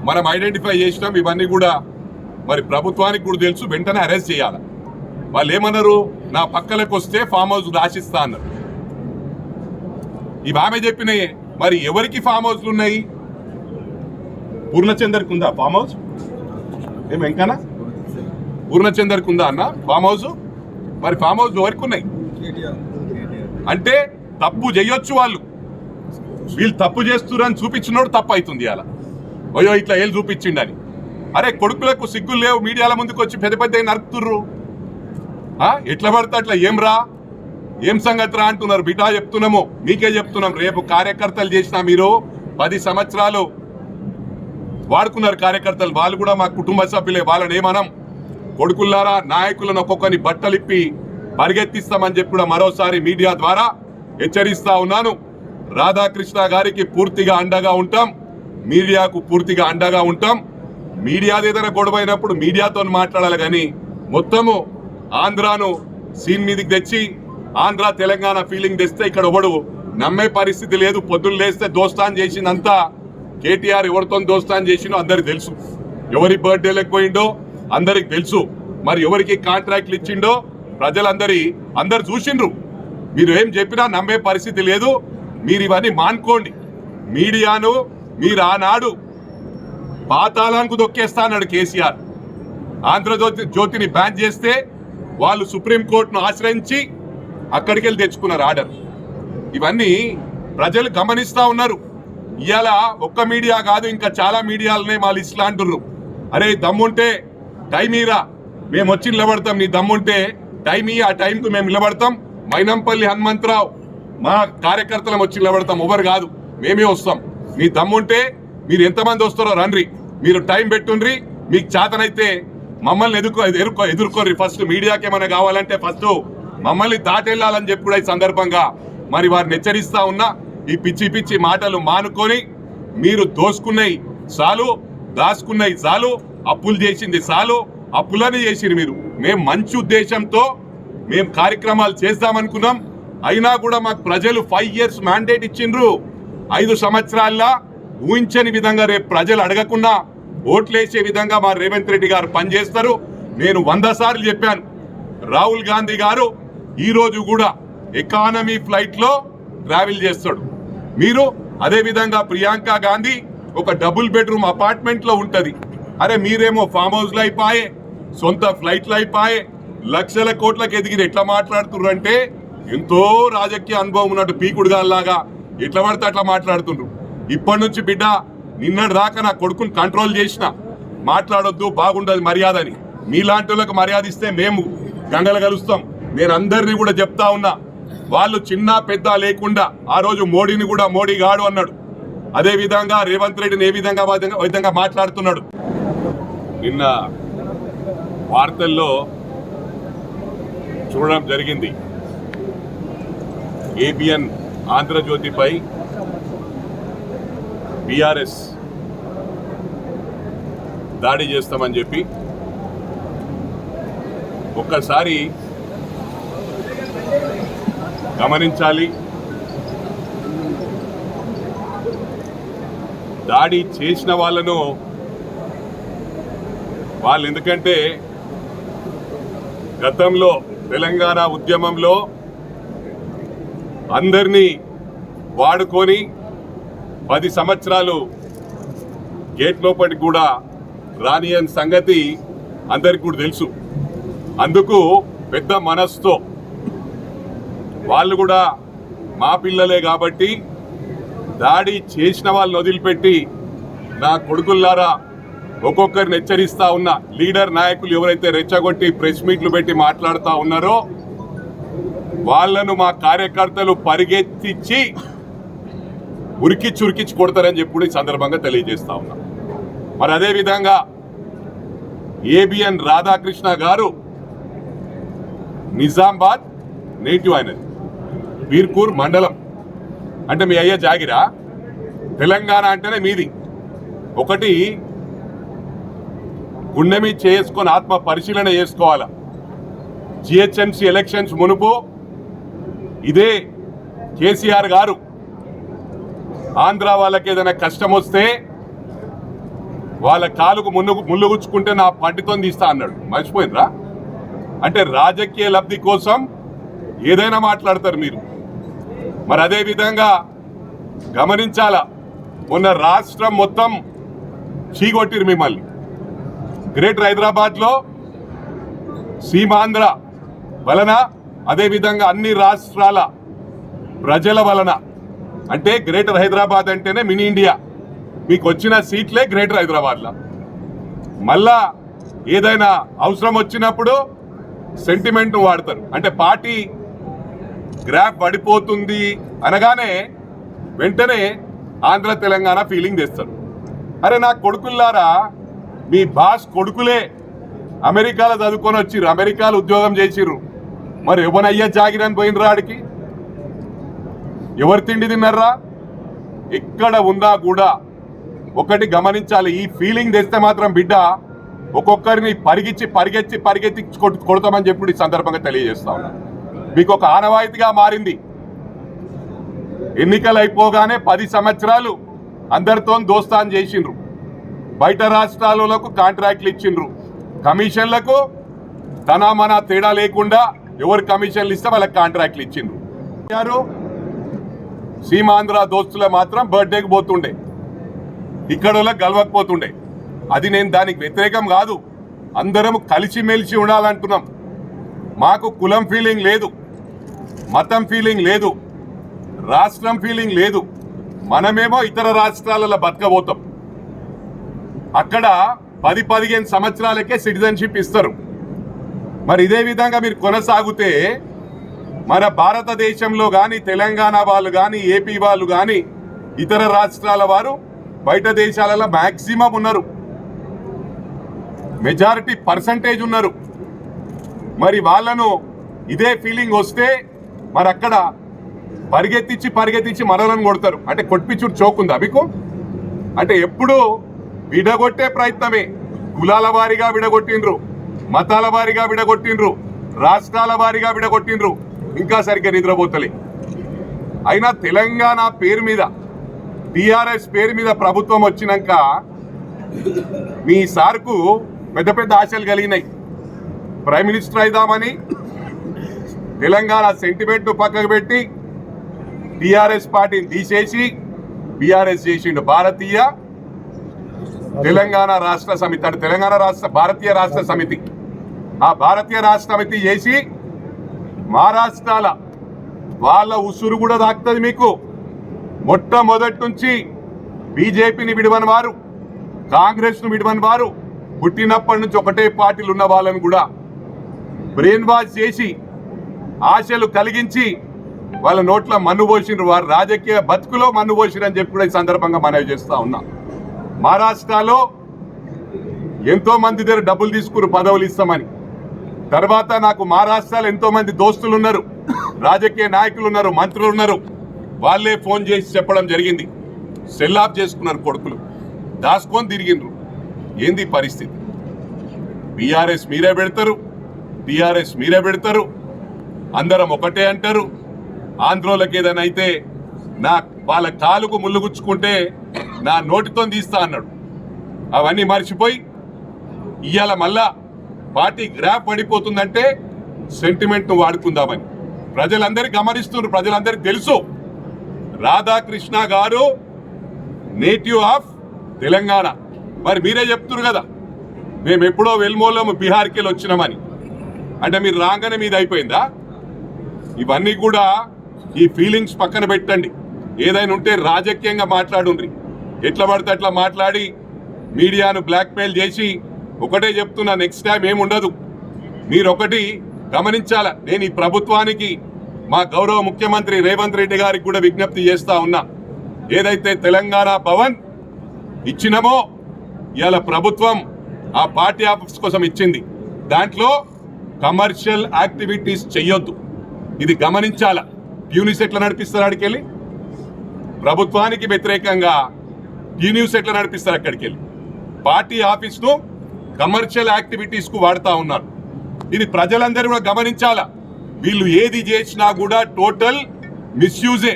మనం ఐడెంటిఫై చేసినాం. ఇవన్నీ కూడా మరి ప్రభుత్వానికి కూడా తెలుసు, వెంటనే అరెస్ట్ చేయాలి. వాళ్ళు ఏమన్నారు, నా పక్కలకు వస్తే ఫామ్ హౌస్ రాసిస్తా అన్నారు. ఇవి ఆమె చెప్పినాయి. మరి ఎవరికి ఫామ్ హౌస్లు ఉన్నాయి? పూర్ణచందర్కి ఉందా ఫామ్ హౌస్? ఏం వెంకన్నా పూర్ణచందర్కి ఉందా అన్న ఫామ్ హౌస్? మరి ఫామ్ హౌస్ ఎవరికి ఉన్నాయి? అంటే తప్పు చేయొచ్చు వాళ్ళు. వీళ్ళు తప్పు చేస్తున్నారని చూపించినోడు తప్పు అవుతుంది. అలా అయ్యో ఇట్లా ఏళ్ళు చూపించిండని. అరే కొడుకులకు సిగ్గులు లేవు, మీడియాల ముందుకు వచ్చి పెద్ద పెద్ద నరుకుతుర్రు. ఎట్లా పడితే అట్లా ఏం సంగతి రా అంటున్నారు. బిడ్డా చెప్తున్నాము, మీకే చెప్తున్నాం. రేపు కార్యకర్తలు చేసిన మీరు 10 సంవత్సరాలు వాడుకున్నారు కార్యకర్తలు. వాళ్ళు కూడా మా కుటుంబ సభ్యులే. వాళ్ళని ఏమనం. కొడుకుల్లారా, నాయకులను ఒక్కొక్కరిని బట్టలిప్పి పరిగెత్తిస్తామని చెప్పి కూడా మరోసారి మీడియా ద్వారా హెచ్చరిస్తా ఉన్నాను. రాధాకృష్ణ గారికి పూర్తిగా అండగా ఉంటాం, మీడియాకు పూర్తిగా అండగా ఉంటాం. మీడియాది ఏదైనా గొడవైనప్పుడు మీడియాతో మాట్లాడాలి, కానీ మొత్తము ఆంధ్రాను సీన్ మీదకి తెచ్చి ఆంధ్ర తెలంగాణ ఫీలింగ్ తెస్తే ఇక్కడ ఒకడు నమ్మే పరిస్థితి లేదు. పొద్దున్న లేస్తే దోస్తాన్ చేసిందంతా కేటీఆర్ ఎవరితో దోస్తాన్ చేసిండో అందరికి తెలుసు. ఎవరి బర్త్డేలకు పోయిండో అందరికి తెలుసు. మరి ఎవరికి కాంట్రాక్ట్లు ఇచ్చిండో అందరు చూసిండ్రు. మీరు ఏం చెప్పినా నమ్మే పరిస్థితి లేదు. మీరు ఇవన్నీ మానుకోండి. మీడియాను మీరు ఆనాడు పాతాళానికి దొక్కేస్తా అన్నాడు కేసీఆర్. ఆంధ్రజ్యోతిని బ్యాన్ చేస్తే వాళ్ళు సుప్రీంకోర్టును ఆశ్రయించి అక్కడికి వెళ్ళి తెచ్చుకున్నారు ఆర్డర్. ఇవన్నీ ప్రజలు గమనిస్తా ఉన్నారు. ఇవాళ ఒక్క మీడియా కాదు, ఇంకా చాలా మీడియాలనే వాళ్ళు ఇట్లా అంటున్నారు. అరే దమ్ముంటే టైం ఇరా, మేము వచ్చి నిలబడతాం. నీ దమ్ముంటే టైం ఇయ్యి, ఆ టైంకు మేము నిలబడతాం. మైనంపల్లి హనుమంతరావు మా కార్యకర్తలం వచ్చి నిలబడతాం. ఎవరు కాదు, మేమే వస్తాం. మీ దమ్ముంటే మీరు ఎంతమంది వస్తారో రండి. మీరు టైం పెట్టుండ్రి. మీకు చేతనైతే మమ్మల్ని ఎదుర్కోర్రి. ఫస్ట్ మీడియాకి ఏమైనా కావాలంటే ఫస్ట్ మమ్మల్ని దాటెళ్ళాలని చెప్పి కూడా ఈ సందర్భంగా మరి వారిని హెచ్చరిస్తా ఉన్నా. ఈ పిచ్చి మాటలు మానుకొని మీరు దోసుకున్నాయి చాలు, దాచుకున్నాయి చాలు, అప్పులు చేసింది చాలు. అప్పులని చేసిరు మీరు. మేము మంచి ఉద్దేశంతో మేము కార్యక్రమాలు చేద్దామనుకున్నాం. అయినా కూడా మాకు ప్రజలు 5 years మ్యాండేట్ ఇచ్చిండ్రు. 5 సంవత్సరాల్లో ఊహించని విధంగా రేపు ప్రజలు అడగకుండా ఓట్లేసే విధంగా మా రేవంత్ రెడ్డి గారు పనిచేస్తారు. నేను 100 సార్లు చెప్పాను. రాహుల్ గాంధీ గారు ఈరోజు కూడా ఎకానమీ ఫ్లైట్లో ట్రావెల్ చేస్తాడు. మీరు అదేవిధంగా ప్రియాంక గాంధీ ఒక డబుల్ బెడ్రూమ్ అపార్ట్మెంట్లో ఉంటుంది. అరే మీరేమో ఫామ్ హౌస్లో అయిపోయే, సొంత ఫ్లైట్లు అయిపోయే, లక్షల కోట్లకు ఎదిగిన ఎట్లా మాట్లాడుతున్నారు అంటే ఎంతో రాజకీయ అనుభవం ఉన్నట్టు పీకుడుగాల్లాగా ఎట్లా పడితే అట్లా మాట్లాడుతుండ్రు. ఇప్పటి నుంచి బిడ్డ నిన్నటి దాకా నా కొడుకుని కంట్రోల్ చేసిన, మాట్లాడొద్దు బాగుండదు మర్యాద అని. మీలాంటి వాళ్ళకి మర్యాద ఇస్తే మేము గంగలు కలుస్తాం. నేను అందరినీ కూడా చెప్తా ఉన్నా, వాళ్ళు చిన్న పెద్ద లేకుండా ఆ రోజు మోడీని కూడా మోడీ గాడు అన్నాడు. అదే విధంగా రేవంత్ రెడ్డిని ఏ విధంగా మాట్లాడుతున్నాడు. నిన్న వార్తల్లో చూడడం జరిగింది. ఏబిఎన్ ఆంధ్రజ్యోతిపై బీఆర్ఎస్ దాడి చేస్తామని చెప్పి ఒక్కసారి గమనించాలి. దాడి చేసిన వాళ్ళు ఎందుకంటే గతంలో తెలంగాణ ఉద్యమంలో అందరినీ వాడుకొని 10 సంవత్సరాలు గేట్ లోపలికి కూడా రానియని సంగతి అందరికీ కూడా తెలుసు. అందుకు పెద్ద మనసుతో వాళ్ళు కూడా మా పిల్లలే కాబట్టి దాడి చేసిన వాళ్ళని వదిలిపెట్టి నా కొడుకుల్లారా ఒక్కొక్కరిని హెచ్చరిస్తా ఉన్న లీడర్ నాయకులు ఎవరైతే రెచ్చగొట్టి ప్రెస్ మీట్లు పెట్టి మాట్లాడుతూ ఉన్నారో వాళ్లను మా కార్యకర్తలు పరిగెత్తించి ఉరికిచ్చి కొడతారని చెప్పి ఈ సందర్భంగా తెలియజేస్తా ఉన్నా. మరి అదేవిధంగా ఏబిఎన్ రాధాకృష్ణ గారు నిజామాబాద్ నేటివ్ అయినది, బీర్కూర్ మండలం. అంటే మీ అయ్యే జాగిరా. తెలంగాణ అంటేనే మీది. ఒకటి గుండె మీద చేసుకొని ఆత్మ పరిశీలన చేసుకోవాలా. జిహెచ్ఎంసీ ఎలక్షన్స్ మునుపు ఇదే కేసీఆర్ గారు ఆంధ్ర వాళ్ళకి ఏదైనా కష్టం వస్తే వాళ్ళ కాలుకు ముళ్ళు గుచ్చుకుంటే నా పంటితో తీస్తా అన్నాడు. మర్చిపోయిందిరా? అంటే రాజకీయ లబ్ధి కోసం ఏదైనా మాట్లాడతారు మీరు. మరి అదే విధంగా గమనించాలా, మొన్న రాష్ట్రం మొత్తం చీగొట్టిరు మిమ్మల్ని. గ్రేటర్ హైదరాబాద్లో సీమాంధ్ర వలన, అదేవిధంగా అన్ని రాష్ట్రాల ప్రజల వలన, అంటే గ్రేటర్ హైదరాబాద్ అంటేనే మినీ ఇండియా, మీకు వచ్చిన సీట్లే గ్రేటర్ హైదరాబాద్లో. మళ్ళా ఏదైనా అవసరం వచ్చినప్పుడు సెంటిమెంట్ వాడతారు. అంటే పార్టీ గ్రాఫ్ పడిపోతుంది అనగానే వెంటనే ఆంధ్ర తెలంగాణ ఫీలింగ్ తెస్తారు. అరే నా కొడుకుల్లారా, మీ బాస్ కొడుకులే అమెరికాలో చదువుకొని వచ్చిర్రు, అమెరికాలో ఉద్యోగం చేసిర్రు. మరి ఎవరయ్యా జాగిరని పోయినరా? ఆడికి ఎవరు తిండి తిన్నారా? ఎక్కడ ఉన్నా కూడా ఒకటి గమనించాలి, ఈ ఫీలింగ్ తెస్తే మాత్రం బిడ్డ ఒక్కొక్కరిని పరిగెత్తి కొడతామని చెప్పి ఈ సందర్భంగా తెలియజేస్తా ఉన్నా. మీకు ఒక ఆనవాయితీగా మారింది. ఎన్నికలు అయిపోగానే 10 సంవత్సరాలు అందరితో దోస్తాన్ చేసిండ్రు. బయట రాష్ట్రాలకు కాంట్రాక్ట్లు ఇచ్చిండ్రు. కమిషన్లకు తన తేడా లేకుండా ఎవరు కమిషన్లు ఇస్తే వాళ్ళకి కాంట్రాక్ట్లు ఇచ్చిండ్రు. సీమాంధ్ర దోస్తులే మాత్రం బర్త్డేకి పోతుండే, ఇక్కడ గెలవకపోతుండే. అది నేను దానికి వ్యతిరేకం కాదు. అందరం కలిసిమెలిసి ఉండాలంటున్నాం. మాకు కులం ఫీలింగ్ లేదు, మతం ఫీలింగ్ లేదు, రాష్ట్రం ఫీలింగ్ లేదు. మనమేమో ఇతర రాష్ట్రాలలో బతకబోతాం. అక్కడ 10-15 సంవత్సరాలకే సిటిజన్షిప్ ఇస్తారు. మరి ఇదే విధంగా మీరు కొనసాగితే మన భారతదేశంలో కానీ, తెలంగాణ వాళ్ళు కానీ, ఏపీ వాళ్ళు కానీ, ఇతర రాష్ట్రాల వారు బయట దేశాలలో మ్యాక్సిమం ఉన్నారు, మెజారిటీ పర్సంటేజ్ ఉన్నారు. మరి వాళ్ళను ఇదే ఫీలింగ్ వస్తే మరి అక్కడ పరిగెత్తించి మనలను కొడతారు. అంటే కొట్టిపిచ్చుడు చోకుందా మీకు? అంటే ఎప్పుడు విడగొట్టే ప్రయత్నమే. కులాల వారీగా విడగొట్టిండ్రు, మతాల వారీగా విడగొట్టిండ్రు, రాష్ట్రాల వారీగా విడగొట్టిండ్రు. ఇంకా సరిగ్గా నిద్రపోతలే. అయినా తెలంగాణ పేరు మీద, టీఆర్ఎస్ పేరు మీద ప్రభుత్వం వచ్చినాక మీ సార్కు పెద్ద ఆశలు కలిగినాయి. ప్రైమ్ మినిస్టర్ అయిదామని తెలంగాణ సెంటిమెంట్ పక్కకు పెట్టి టీఆర్ఎస్ పార్టీని తీసేసి బీఆర్ఎస్ చేసిండు. భారతీయ తెలంగాణ రాష్ట్ర సమితి, అంటే తెలంగాణ రాష్ట్ర భారతీయ రాష్ట్ర సమితి. ఆ భారతీయ రాష్ట్ర సమితి చేసి మహారాష్ట్రాల వాళ్ళ ఉసురు కూడా తాకుతుంది మీకు. మొట్టమొదటి నుంచి బీజేపీని విడవని వారు, కాంగ్రెస్ను విడవని వారు, పుట్టినప్పటి నుంచి ఒకటే పార్టీలు ఉన్న వాళ్ళని కూడా బ్రెయిన్ వాష్ చేసి ఆశలు కలిగించి వాళ్ళ నోట్ల మన్ను పోసిండ్రు. వారు రాజకీయ బతుకులో మన్ను పోసిరు అని చెప్పి కూడా ఈ సందర్భంగా మనవి చేస్తా ఉన్నా. మహారాష్ట్రలో ఎంతో మంది దగ్గర డబ్బులు తీసుకురు పదవులు ఇస్తామని. తర్వాత నాకు మహారాష్ట్రలో ఎంతో మంది దోస్తులు ఉన్నారు, రాజకీయ నాయకులు ఉన్నారు, మంత్రులు ఉన్నారు. వాళ్ళే ఫోన్ చేసి చెప్పడం జరిగింది. సెల్ ఆఫ్ చేసుకున్నారు కొడుకులు, దాచుకొని తిరిగిండ్రు. ఏంది పరిస్థితి? బీఆర్ఎస్ మీరే పెడతారు, టీఆర్ఎస్ మీరే పెడతారు, అందరం ఒకటే అంటారు. ఆంధ్రోలకు ఏదైనా అయితే వాళ్ళ కాలుకు ముళ్ళు గుచ్చుకుంటే నా నోటితో తీస్తా అన్నాడు. అవన్నీ మర్చిపోయి ఇవాళ మళ్ళా పార్టీ గ్రాఫ్ పడిపోతుందంటే సెంటిమెంట్ను వాడుకుందామని ప్రజలందరూ గమనిస్తున్నారు. ప్రజలందరికీ తెలుసు రాధాకృష్ణ గారు నేటివ్ ఆఫ్ తెలంగాణ. మరి మీరే చెప్తున్నారు కదా, మేము ఎప్పుడో వెల్మోలో బీహార్కి వెళ్ళి వచ్చినామని. అంటే మీరు రాగానే మీది అయిపోయిందా? ఇవన్నీ కూడా ఈ ఫీలింగ్స్ పక్కన పెట్టండి. ఏదైనా ఉంటే రాజకీయంగా మాట్లాడుండ్రి. ఎట్లా పడితే అట్లా మాట్లాడి మీడియాను బ్లాక్మెయిల్ చేసి ఒకటే చెప్తున్నా, నెక్స్ట్ టైం ఏముండదు. మీరు ఒకటి గమనించాల. నేను ఈ ప్రభుత్వానికి, మా గౌరవ ముఖ్యమంత్రి రేవంత్ రెడ్డి గారికి కూడా విజ్ఞప్తి చేస్తా ఉన్నా. ఏదైతే తెలంగాణ భవన్ ఇచ్చినామో ఇవాళ ప్రభుత్వం ఆ పార్టీ ఆఫీస్ కోసం ఇచ్చింది, దాంట్లో కమర్షియల్ యాక్టివిటీస్ చెయ్యొద్దు. ఇది గమనించాల. ప్యూనిస్ ఎట్లా నడిపిస్తారు అక్కడికి వెళ్ళి? ప్రభుత్వానికి వ్యతిరేకంగా ప్యూనిస్ ఎట్లా నడిపిస్తారు అక్కడికి వెళ్ళి? పార్టీ ఆఫీస్ను కమర్షియల్ యాక్టివిటీస్కు వాడుతూ ఉన్నారు. ఇది ప్రజలందరూ కూడా గమనించాలా. వీళ్ళు ఏది చేసినా కూడా టోటల్ మిస్యూజే.